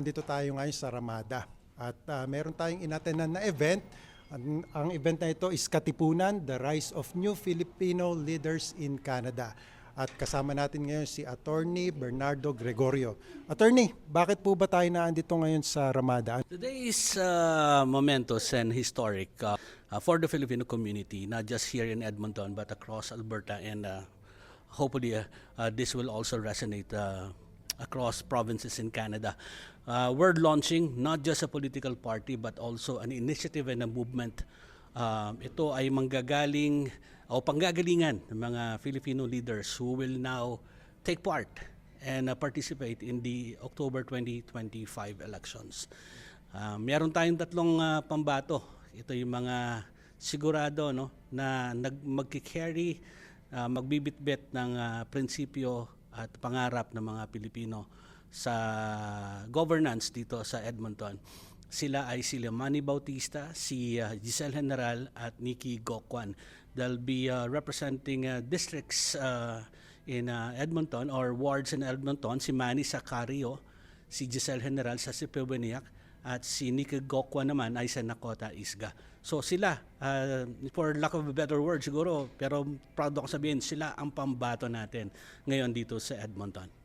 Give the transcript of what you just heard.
Nandito tayo ngayon sa Ramada at meron tayong inatenan na event. Ang event na ito is Katipunan, The Rise of New Filipino Leaders in Canada. At kasama natin ngayon si Attorney Bernardo Gregorio. Attorney, bakit po ba tayo naandito ngayon sa Ramada? Today is momentous and historic for the Filipino community, not just here in Edmonton but across Alberta, and hopefully this will also resonate across provinces in Canada. We're launching not just a political party but also an initiative and a movement. Ito ay manggagaling o panggagalingan ng mga Filipino leaders who will now take part and participate in the October 2025 elections. Meron tayong tatlong pambato. Ito yung mga sigurado na magkikarry, magbibitbit ng prinsipyo at pangarap ng mga Pilipino sa governance dito sa Edmonton. Sila ay si Manny Bautista, si Giselle General at Nikki Gokwan. They'll be representing districts in Edmonton or wards in Edmonton. Si Manny sa Cario, si Giselle General sa Sipiwiniak at si Nikki Gokwan naman ay sa Nakota Isga. So sila, for lack of a better word siguro, pero proud ako sabihin, sila ang pambato natin ngayon dito sa Edmonton.